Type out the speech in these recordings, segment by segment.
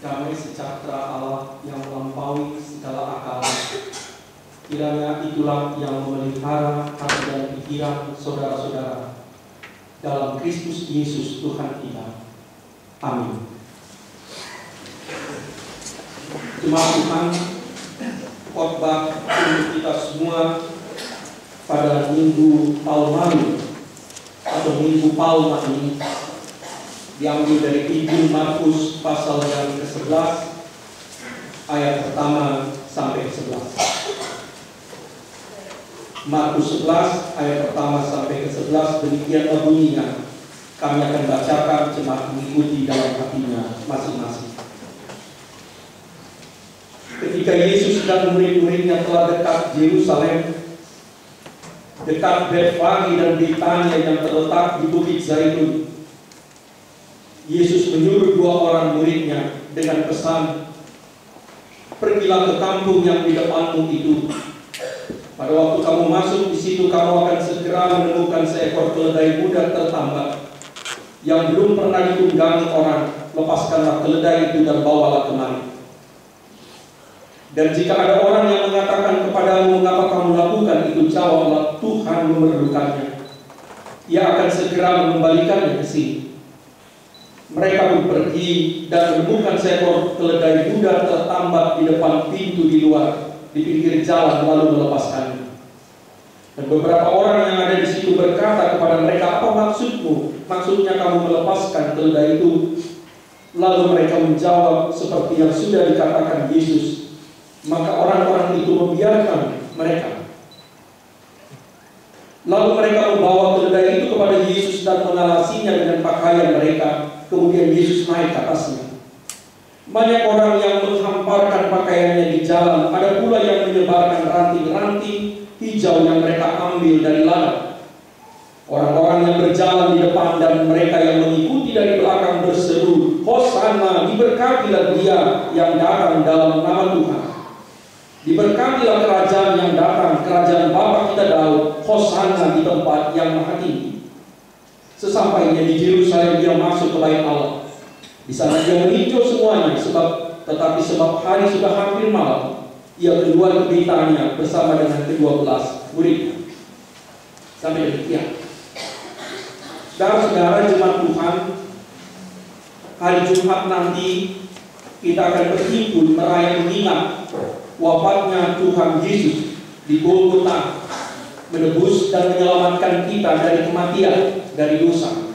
damai sejahtera Allah yang melampaui segala akal. Kiranya itulah yang memelihara hati dan pikiran saudara-saudara dalam Kristus Yesus Tuhan kita. Amin. Jemaat Tuhan, khotbah untuk kita semua pada Minggu Palmawi atau Minggu Palma ini diambil dari Injil Markus pasal yang ke-11 ayat pertama sampai 11. Markus 11 ayat pertama sampai ke-11 demikianlah bunyinya. Kami akan bacakan, jemaat mengikuti dalam hatinya masing-masing. Ketika Yesus dan murid-muridnya telah dekat Yerusalem, dekat Betfage dan Betania yang terletak di Bukit Zaitun, Yesus menyuruh dua orang muridnya dengan pesan, "Pergilah ke kampung yang di depanmu itu. Pada waktu kamu masuk di situ, kamu akan segera menemukan seekor keledai muda tertambat yang belum pernah ditunggangi orang. Lepaskanlah keledai itu dan bawalah kemari. Dan jika ada orang yang mengatakan kepadamu, mengapa kamu lakukan itu, jawablah, Tuhan memerlukannya. Ia akan segera mengembalikannya ke sini." Mereka pun pergi dan menemukan seekor keledai muda tertambat di depan pintu di luar, di pinggir jalan, lalu melepaskannya. Dan beberapa orang yang ada di situ berkata kepada mereka, "Apa maksudmu? Maksudnya kamu melepaskan keledai itu?" Lalu mereka menjawab seperti yang sudah dikatakan Yesus. Maka orang-orang itu membiarkan mereka. Lalu mereka membawa keledai itu kepada Yesus dan mengalasinya dengan pakaian mereka. Kemudian Yesus naik ke atasnya. Banyak orang yang menghamparkan pakaiannya di jalan. Ada pula yang menyebarkan ranting-ranting hijau yang mereka ambil dari ladang. Orang-orang yang berjalan di depan dan mereka yang mengikuti dari belakang berseru, "Hosana, diberkatilah Dia yang datang dalam nama Tuhan. Diberkatilah kerajaan yang datang, kerajaan Bapa kita Daud. Hosana di tempat yang maha tinggi." Sesampainya di Yerusalem, dia masuk ke bait Allah. Di sana dia meninjau semuanya, tetapi sebab hari sudah hampir malam, ia keluar ke Betania bersama dengan ke-12 muridnya. Sampai demikian. Saudara-saudara jemaat Tuhan, hari Jumat nanti kita akan berhimpun mengingat wafatnya Tuhan Yesus di Golgota, menebus dan menyelamatkan kita dari kematian, dari dosa.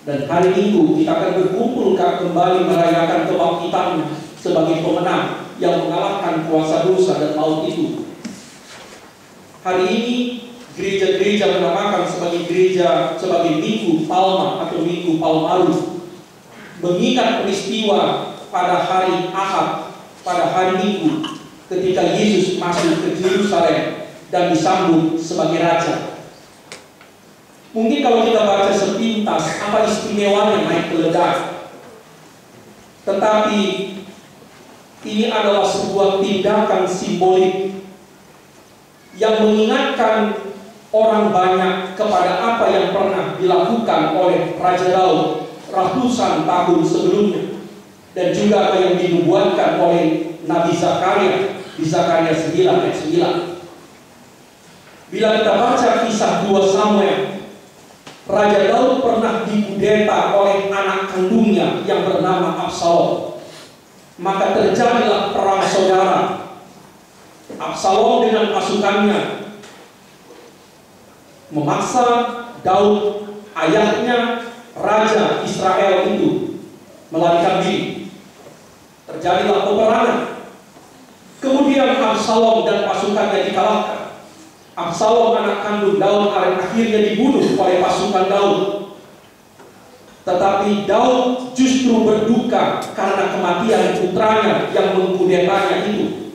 Dan hari Minggu kita akan berkumpul kembali merayakan kebangkitannya sebagai pemenang yang mengalahkan kuasa dosa dan maut itu. Hari ini gereja-gereja menamakan sebagai Minggu Palma atau Minggu Palmawi, mengingat peristiwa pada hari Ahad, pada hari Minggu, ketika Yesus masuk ke Yerusalem dan disambut sebagai raja. Mungkin kalau kita baca sepintas, apa istimewanya naik keledai? Tetapi ini adalah sebuah tindakan simbolik yang mengingatkan orang banyak kepada apa yang pernah dilakukan oleh Raja Daud ratusan tahun sebelumnya, dan juga apa yang dinubuatkan oleh Nabi Zakaria di Zakaria 9 ayat 9. Bila kita baca kisah 2 Samuel, Raja Daud pernah dikudeta oleh anak kandungnya yang bernama Absalom. Maka terjadilah perang saudara. Absalom dengan pasukannya memaksa Daud, ayahnya Raja Israel itu, melarikan diri. Terjadilah peperangan. Kemudian Absalom dan pasukannya dikalahkan. Absalom anak kandung Daud akhirnya dibunuh oleh pasukan Daud. Tetapi Daud justru berduka karena kematian putranya yang mengkudetanya itu.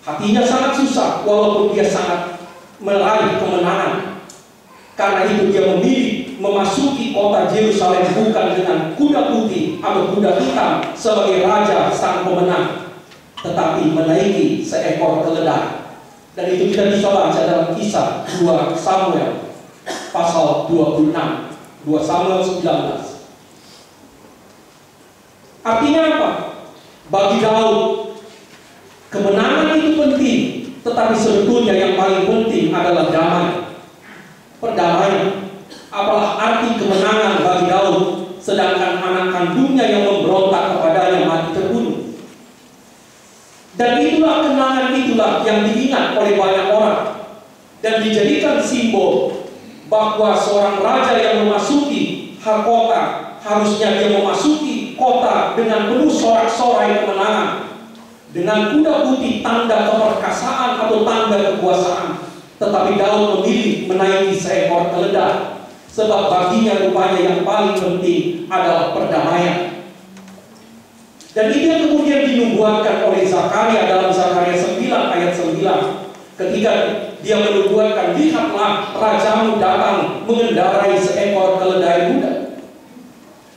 Hatinya sangat susah walaupun dia sangat meraih kemenangan. Karena itu dia memilih memasuki kota Yerusalem bukan dengan kuda putih atau kuda hitam sebagai raja sang pemenang, tetapi menaiki seekor keledai. Dan itu kita bisa baca dalam kisah 2 Samuel pasal 26, 2 Samuel 19. Artinya apa? Bagi Daud, kemenangan itu penting, tetapi sebetulnya yang paling penting adalah damai. Perdamaian. Apalah arti kemenangan bagi Daud, sedangkan anak kandungnya yang memberontak kepadanya mati terbunuh. Dan itulah kenangan itulah yang diingat oleh banyak orang dan dijadikan simbol bahwa seorang raja yang memasuki kota, harusnya dia memasuki kota dengan penuh sorak-sorai kemenangan, dengan kuda putih tanda keperkasaan atau tanda kekuasaan. Tetapi Daud memilih menaiki seekor keledai, sebab baginya rupanya yang paling penting adalah perdamaian. Dan itu yang kemudian dinubuatkan oleh Zakaria dalam Zakaria 9 ayat 9, ketika dia menubuatkan, lihatlah rajamu datang mengendarai seekor keledai muda.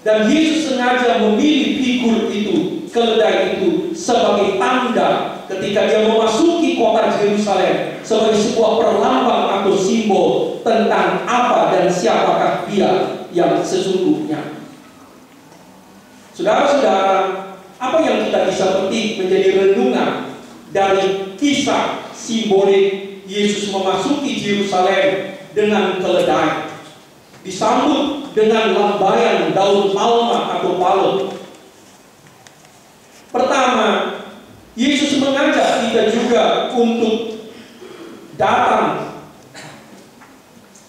Dan Yesus sengaja memilih figur itu, keledai itu, sebagai tanda ketika dia memasuki kota Yerusalem, sebagai sebuah perlambang atau simbol tentang apa dan siapakah dia yang sesungguhnya. Saudara-saudara, apa yang kita bisa petik menjadi renungan dari kisah simbolik Yesus memasuki Yerusalem dengan keledai, disambut dengan lambaian daun palma atau palem? Pertama, Yesus mengajak kita juga untuk datang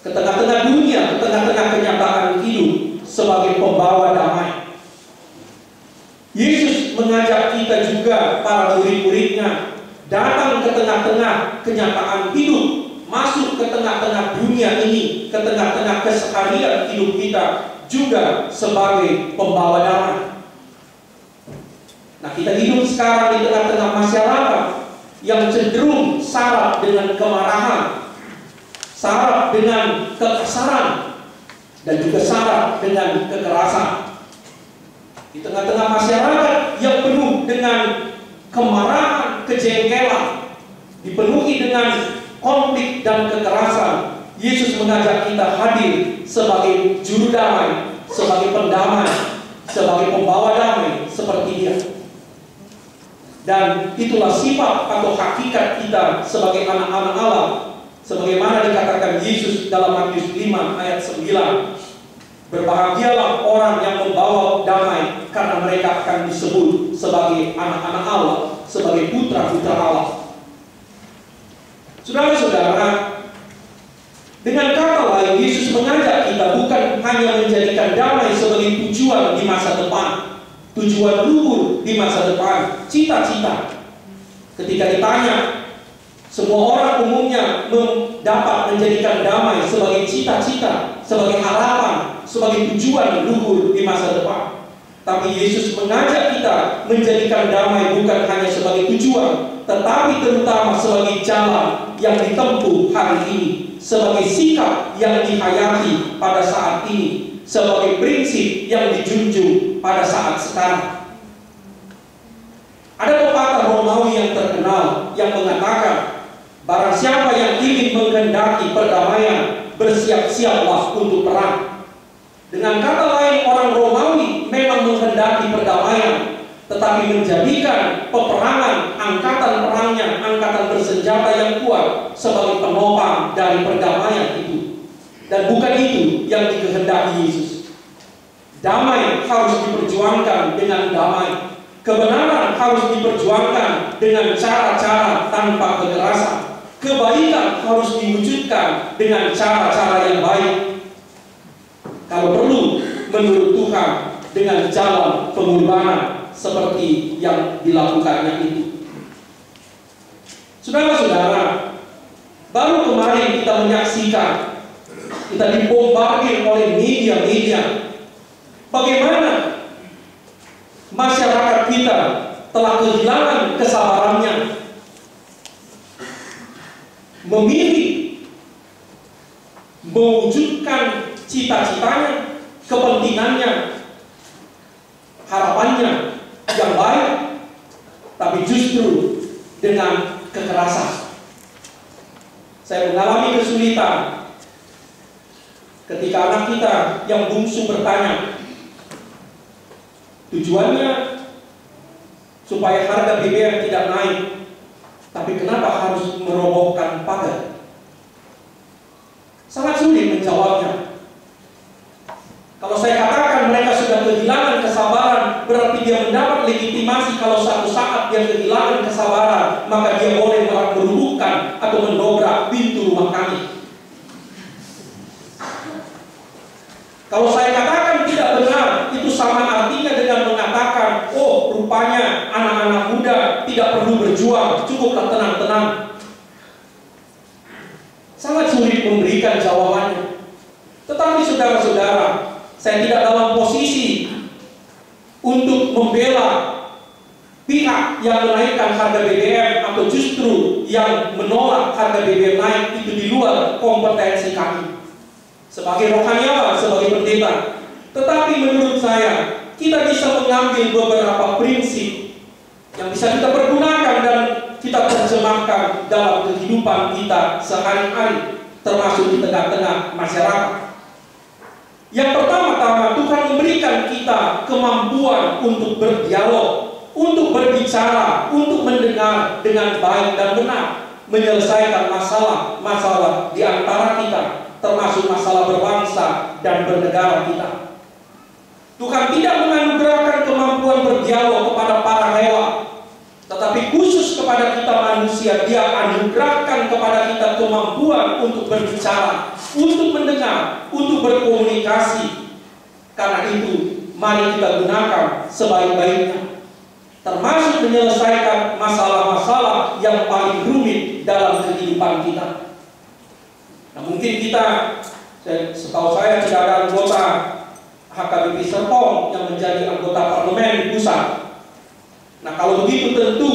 ke tengah-tengah dunia, ke tengah-tengah kenyataan hidup sebagai pembawa damai. Yesus mengajak kita juga, para murid-muridnya, datang ke tengah-tengah kenyataan hidup, masuk ke tengah-tengah dunia ini, ke tengah-tengah keseharian hidup kita, juga sebagai pembawa damai. Nah, kita hidup sekarang di tengah-tengah masyarakat yang cenderung syarat dengan kemarahan, syarat dengan kekasaran, dan juga syarat dengan kekerasan. Di tengah-tengah masyarakat yang penuh dengan kemarahan, kejengkelan, dipenuhi dengan konflik dan kekerasan, Yesus mengajak kita hadir sebagai juru damai, sebagai pendamai, sebagai pembawa damai seperti Dia. Dan itulah sifat atau hakikat kita sebagai anak-anak Allah, sebagaimana dikatakan Yesus dalam Matius 5 ayat 9. Berbahagialah orang yang membawa damai, karena mereka akan disebut sebagai anak-anak Allah, sebagai putra-putra Allah. Saudara-saudara, dengan kata lain, Yesus mengajak kita bukan hanya menjadikan damai sebagai tujuan di masa depan, tujuan luhur di masa depan, cita-cita. Ketika ditanya, semua orang umumnya dapat menjadikan damai sebagai cita-cita, sebagai harapan, sebagai tujuan luhur di masa depan. Tapi Yesus mengajak kita menjadikan damai bukan hanya sebagai tujuan, tetapi terutama sebagai jalan yang ditempuh hari ini, sebagai sikap yang dihayati pada saat ini, sebagai prinsip yang dijunjung pada saat sekarang. Ada pepatah Romawi yang terkenal yang mengatakan, barang siapa yang ingin menghendaki perdamaian, bersiap-siaplah untuk perang. Dengan kata lain, orang Romawi memang menghendaki perdamaian, tetapi menjadikan peperangan, angkatan perangnya, angkatan bersenjata yang kuat sebagai penopang dari perdamaian itu. Dan bukan itu yang dikehendaki Yesus. Damai harus diperjuangkan dengan damai. Kebenaran harus diperjuangkan dengan cara-cara tanpa kekerasan. Kebaikan harus diwujudkan dengan cara-cara yang baik. Kalau perlu, menurut Tuhan, dengan jalan pengorbanan seperti yang dilakukannya itu. Saudara-saudara, baru kemarin kita menyaksikan, kita dibombardir oleh media-media, bagaimana masyarakat kita telah kehilangan kesabarannya, memilih mewujudkan cita-citanya, kepentingannya, harapannya yang baik, tapi justru dengan kekerasan. Saya mengalami kesulitan ketika anak kita yang bungsu bertanya, Tujuannya supaya harga BBM tidak naik. Tapi kenapa harus merobohkan pagar? Sangat sulit menjawabnya. Kalau saya katakan mereka sudah kehilangan kesabaran, berarti dia mendapat legitimasi kalau suatu saat dia kehilangan kesabaran, maka dia boleh merubuhkan atau mendobrak pintu rumah kami. Kalau saya katakan tidak benar, itu sama artinya dengan mengatakan, oh rupanya anak-anak muda tidak perlu berjuang, cukuplah tenang-tenang. Sangat sulit memberikan jawabannya. Tetapi saudara-saudara, saya tidak dalam posisi untuk membela pihak yang menaikkan harga BBM atau justru yang menolak harga BBM naik. Itu di luar kompetensi kami sebagai rohaniawan, sebagai pendeta. Tetapi menurut saya, kita bisa mengambil beberapa prinsip yang bisa kita pergunakan dan kita terjemahkan dalam kehidupan kita sehari-hari, termasuk di tengah-tengah masyarakat. Yang pertama-tama, Tuhan memberikan kita kemampuan untuk berdialog, untuk berbicara, untuk mendengar dengan baik dan benar, menyelesaikan masalah-masalah di antara kita, termasuk masalah berbangsa dan bernegara kita. Tuhan tidak menganugerahkan kemampuan berdialog kepada para hewan, tetapi khusus kepada kita manusia, Dia anugerahkan kepada kita kemampuan untuk berbicara, untuk mendengar, untuk berkomunikasi. Karena itu, mari kita gunakan sebaik-baiknya, termasuk menyelesaikan masalah-masalah yang paling rumit dalam kehidupan kita. Nah, mungkin kita, setahu saya tidak ada anggota HKBP Serpong yang menjadi anggota parlemen di pusat. Nah, kalau begitu tentu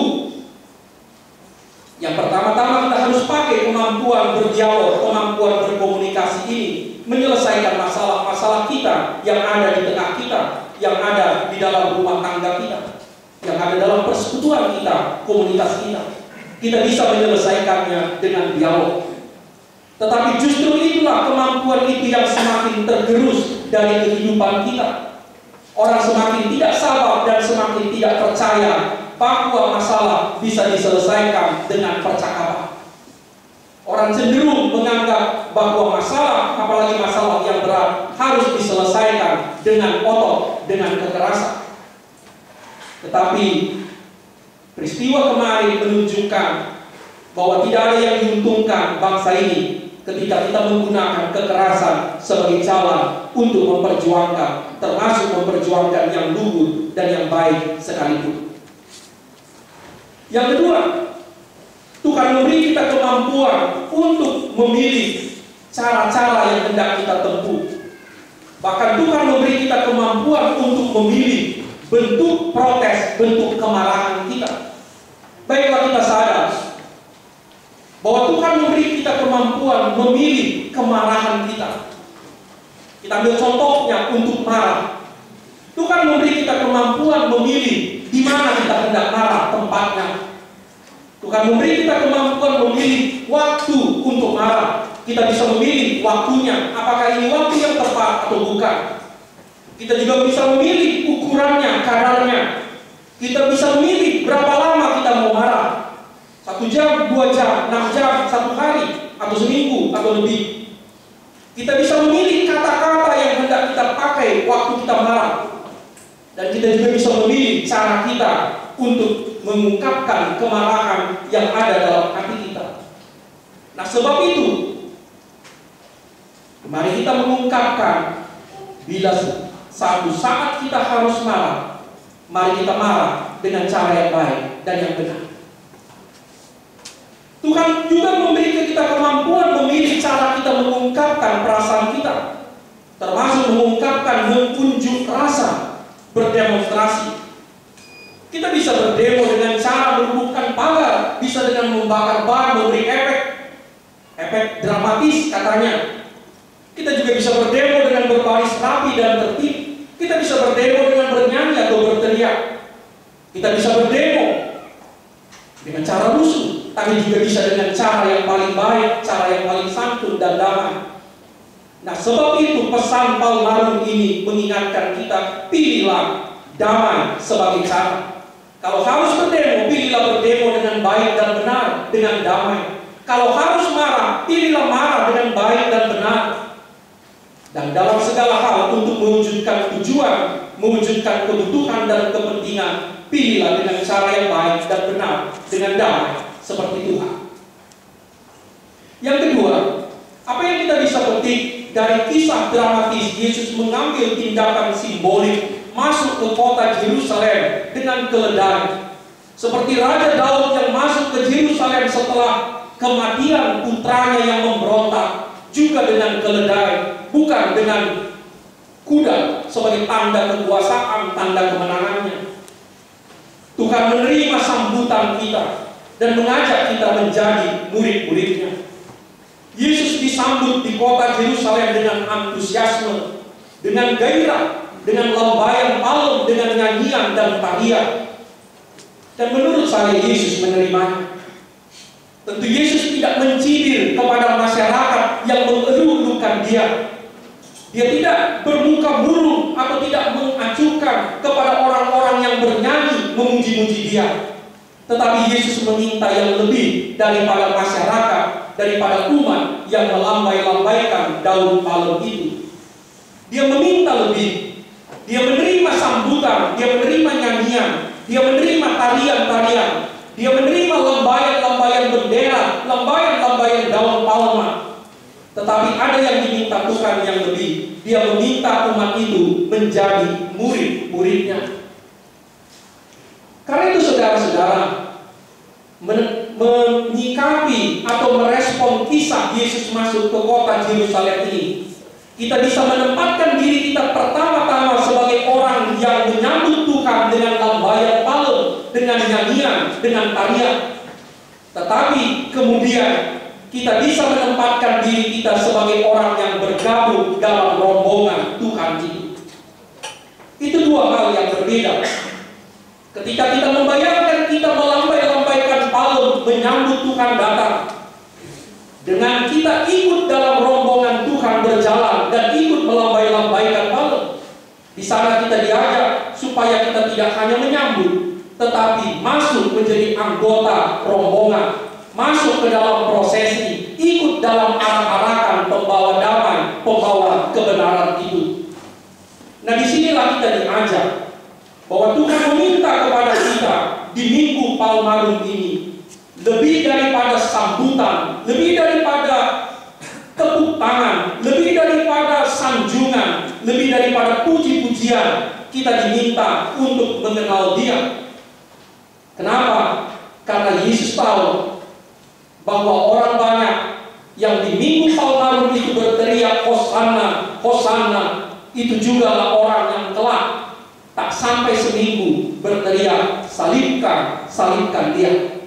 yang pertama-tama kita harus pakai kemampuan berdialog, kemampuan berkomunikasi ini, menyelesaikan masalah-masalah kita yang ada di tengah kita, yang ada di dalam rumah tangga kita, yang ada dalam persekutuan kita, komunitas kita. Kita bisa menyelesaikannya dengan dialog. Tetapi justru itulah kemampuan itu yang semakin tergerus dari kehidupan kita. Orang semakin tidak sabar dan semakin tidak percaya bahwa masalah bisa diselesaikan dengan percakapan. Orang cenderung menganggap bahwa masalah, apalagi masalah yang berat, harus diselesaikan dengan otot, dengan kekerasan. Tetapi peristiwa kemarin menunjukkan bahwa tidak ada yang diuntungkan bangsa ini ketika kita menggunakan kekerasan sebagai jalan untuk memperjuangkan, termasuk memperjuangkan yang luhur dan yang baik sekalipun. Yang kedua, Tuhan memberi kita kemampuan untuk memilih cara-cara yang hendak kita tempuh. Bahkan Tuhan memberi kita kemampuan untuk memilih bentuk protes, bentuk kemarahan kita. Baiklah kita sadar bahwa Tuhan memberi kita kemampuan memilih kemarahan kita. Kita ambil contohnya untuk marah. Tuhan memberi kita kemampuan memilih di mana kita hendak marah tempatnya. Tuhan memberi kita kemampuan memilih waktu untuk marah. Kita bisa memilih waktunya, apakah ini waktu yang tepat atau bukan. Kita juga bisa memilih ukurannya, kadarnya. Kita bisa memilih berapa lama kita mau marah. 1 jam, 2 jam, 6 jam, 1 hari, atau seminggu, atau lebih. Kita bisa memilih kata-kata yang hendak kita pakai waktu kita marah. Dan kita juga bisa memilih cara kita untuk mengungkapkan kemarahan yang ada dalam hati kita. Nah, sebab itu, mari kita mengungkapkan bila satu saat kita harus marah, mari kita marah dengan cara yang baik dan yang benar. Tuhan juga memberi kita kemampuan memilih cara kita mengungkapkan perasaan kita, termasuk mengungkapkan mengunjuk rasa, berdemonstrasi. Kita bisa berdemo dengan cara merubuhkan pagar, bisa dengan membakar ban, memberi efek dramatis katanya. Kita juga bisa berdemo dengan berbaris rapi dan tertib. Kita bisa berdemo dengan bernyanyi atau berteriak. Kita bisa berdemo dengan cara rusuh, tapi juga bisa dengan cara yang paling baik, cara yang paling santun dan damai. Nah, sebab itu pesan Paul Marung ini mengingatkan kita, pilihlah damai sebagai cara. Kalau harus berdemo, pilihlah berdemo dengan baik dan benar, dengan damai. Kalau harus marah, pilihlah marah dengan baik dan benar. Dan dalam segala hal untuk mewujudkan tujuan, mewujudkan kebutuhan dan kepentingan, pilihlah dengan cara yang baik dan benar, dengan damai seperti Tuhan. Yang kedua, apa yang kita bisa petik dari kisah dramatis Yesus mengambil tindakan simbolik masuk ke kota Yerusalem dengan keledai, seperti Raja Daud yang masuk ke Yerusalem setelah kematian putranya yang memberontak, juga dengan keledai, bukan dengan kuda sebagai tanda kekuasaan, tanda kemenangannya. Tuhan menerima sambutan kita dan mengajak kita menjadi murid-muridnya. Yesus disambut di kota Yerusalem dengan antusiasme, dengan gairah, dengan lambayan palem, dengan nyanyian dan tarian. Dan menurut saya Yesus menerimanya. Tentu Yesus tidak mencibir kepada masyarakat yang mengeluh-elukan dia. Dia tidak bermuka murung atau tidak mengacuhkan kepada orang-orang yang bernyanyi memuji-muji dia. Tetapi Yesus meminta yang lebih daripada masyarakat, daripada umat yang melambai-lambaikan daun palem itu. Dia meminta lebih. Dia menerima sambutan, dia menerima nyanyian, dia menerima tarian-tarian, dia menerima lambayan-lambayan bendera, lambayan-lambayan daun palma. Tetapi ada yang diminta Tuhan yang lebih. Dia meminta umat itu menjadi murid-muridnya. Karena itu saudara-saudara, menyikapi atau merespon kisah Yesus masuk ke kota Yerusalem ini, kita bisa menempatkan diri kita pertama-tama sebagai orang yang menyambut Tuhan dengan lambayan palem, dengan nyanyian, dengan tarian. Tetapi kemudian kita bisa menempatkan diri kita sebagai orang yang bergabung dalam rombongan Tuhan itu. Itu dua hal yang berbeda. Ketika kita membayangkan kita melambai-lambaikan palem menyambut Tuhan datang, dengan kita ikut dalam rombongan Tuhan berjalan dan ikut melambai-lambaikan palem, di sana kita diajak supaya kita tidak hanya menyambut, tetapi masuk menjadi anggota rombongan, masuk ke dalam prosesi, ikut dalam arak-arakan pembawa damai, pembawa kebenaran itu. Nah, disinilah kita diajak bahwa Tuhan meminta kepada kita di Minggu Palmarum ini lebih daripada sambutan, lebih daripada tepuk tangan, lebih daripada sanjungan, lebih daripada puji-pujian, kita diminta untuk mengenal Dia. Kenapa? Karena Yesus tahu bahwa orang banyak yang di Minggu Palmarum itu berteriak Hosana, Hosana, itu juga orang yang kelak tak sampai seminggu berteriak salibkan, salibkan Dia.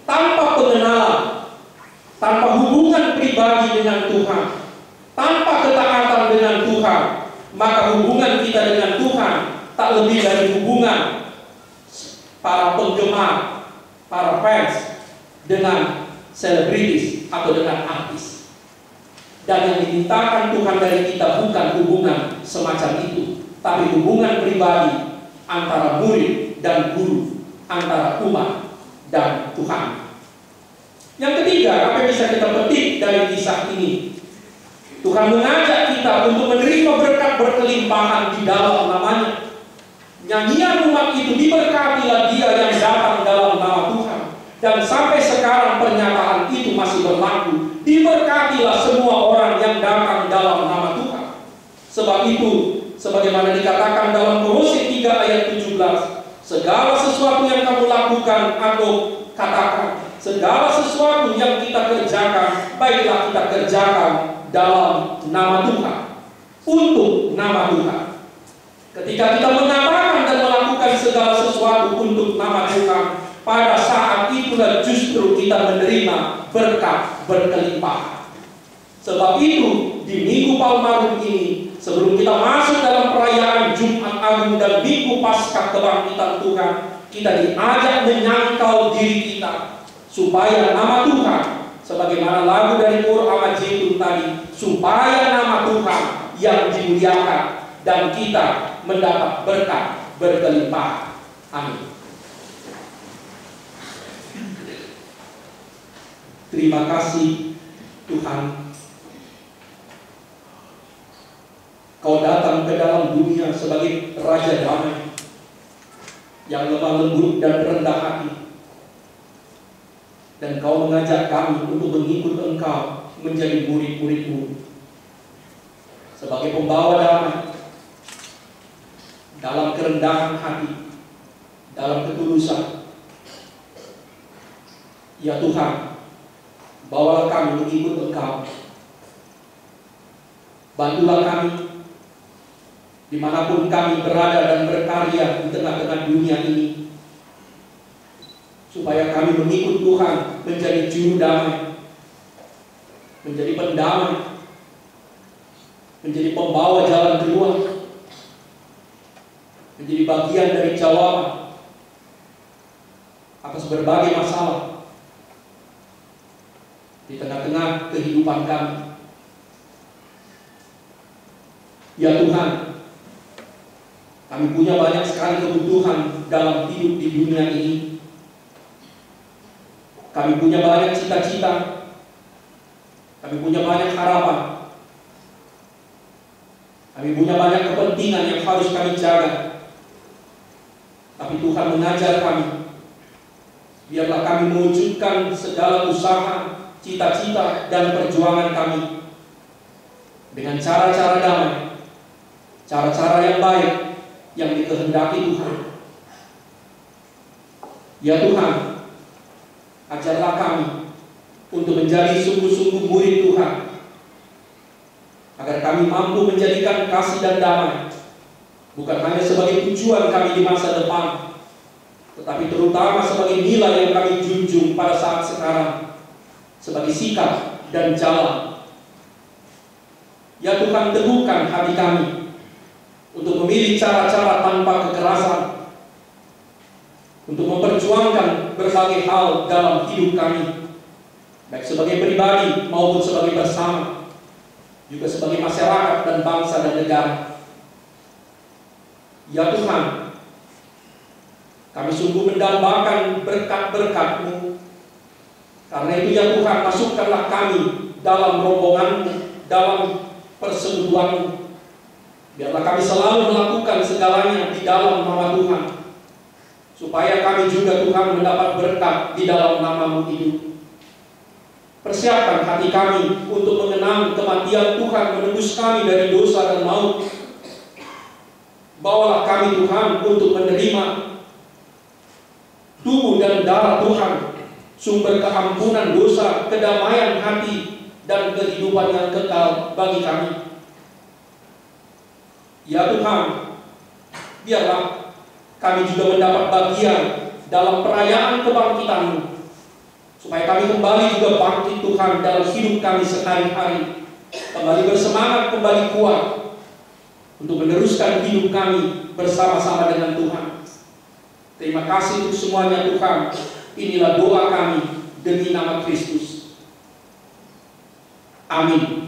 Tanpa pengenalan, tanpa hubungan pribadi dengan Tuhan, tanpa ketaatan dengan Tuhan, maka hubungan kita dengan Tuhan tak lebih dari hubungan para penggemar, para fans dengan selebritis atau dengan artis. Dan yang dimintakan Tuhan dari kita bukan hubungan semacam itu, tapi hubungan pribadi antara murid dan guru, antara umat dan Tuhan. Yang ketiga, apa yang bisa kita petik dari kisah ini? Tuhan mengajak kita untuk menerima berkat berkelimpahan di dalam namanya. Nyanyian umat itu diberkatilah dia yang datang dalam nama Tuhan. Dan sampai sekarang pernyataan itu masih berlaku. Diberkatilah semua orang yang datang dalam nama Tuhan. Sebab itu, sebagaimana dikatakan dalam Kolose 3 ayat 17, segala sesuatu yang kamu lakukan atau katakan, segala sesuatu yang kita kerjakan, baiklah kita kerjakan dalam nama Tuhan, untuk nama Tuhan. Ketika kita mengatakan dan melakukan segala sesuatu untuk nama Tuhan, pada saat itulah justru kita menerima berkat berkelimpahan. Sebab itu, di Minggu Palmarum ini, sebelum kita masuk dalam perayaan Jumat Agung dan Minggu Paskah Kebangkitan Tuhan, kita diajak menyangkal diri kita supaya nama Tuhan, sebagaimana lagu dari Pur Ahmad Zaitun tadi, supaya nama Tuhan yang dimuliakan dan kita mendapat berkat berkelimpahan. Amin. Terima kasih Tuhan, Kau datang ke dalam dunia sebagai Raja damai yang lemah lembut dan rendah hati, dan Kau mengajak kami untuk mengikut Engkau menjadi murid-murid-Mu sebagai pembawa damai dalam kerendahan hati, dalam ketulusan. Ya Tuhan, bawalah kami mengikut Engkau. Bantulah kami dimanapun kami berada dan berkarya di tengah-tengah dunia ini, supaya kami mengikut Tuhan menjadi juru damai, menjadi pendamai, menjadi pembawa jalan keluar, menjadi bagian dari jawaban atas berbagai masalah di tengah-tengah kehidupan kami. Ya Tuhan, kami punya banyak sekali kebutuhan dalam hidup di dunia ini. Kami punya banyak cita-cita, kami punya banyak harapan, kami punya banyak kepentingan yang harus kami jaga. Tapi Tuhan mengajar kami, biarlah kami mewujudkan segala usaha, cita-cita, dan perjuangan kami dengan cara-cara damai, cara-cara yang baik yang dikehendaki Tuhan. Ya Tuhan, ajarlah kami untuk menjadi sungguh-sungguh murid Tuhan, agar kami mampu menjadikan kasih dan damai bukan hanya sebagai tujuan kami di masa depan, tetapi terutama sebagai nilai yang kami junjung pada saat sekarang, sebagai sikap dan jalan. Ya Tuhan, teguhkan hati kami untuk memilih cara-cara tanpa kekerasan, untuk memperjuangkan berbagai hal dalam hidup kami, baik sebagai pribadi maupun sebagai bersama, juga sebagai masyarakat dan bangsa dan negara. Ya Tuhan, kami sungguh mendambakan berkat-berkat-Mu. Karena itu ya Tuhan, masukkanlah kami dalam rombongan-Mu, dalam persekutuan-Mu. Biarlah kami selalu melakukan segalanya di dalam nama Tuhan, supaya kami juga Tuhan mendapat berkat di dalam nama-Mu itu. Persiapkan hati kami untuk mengenang kematian Tuhan menebus kami dari dosa dan maut. Bawalah kami Tuhan untuk menerima tubuh dan darah Tuhan, sumber keampunan dosa, kedamaian hati, dan kehidupan yang kekal bagi kami. Ya Tuhan, biarlah kami juga mendapat bagian dalam perayaan kebangkitan-Mu, supaya kami kembali juga bangkit Tuhan dalam hidup kami sehari-hari, kembali bersemangat, kembali kuat untuk meneruskan hidup kami bersama-sama dengan Tuhan. Terima kasih untuk semuanya Tuhan. Inilah doa kami demi nama Kristus. Amin.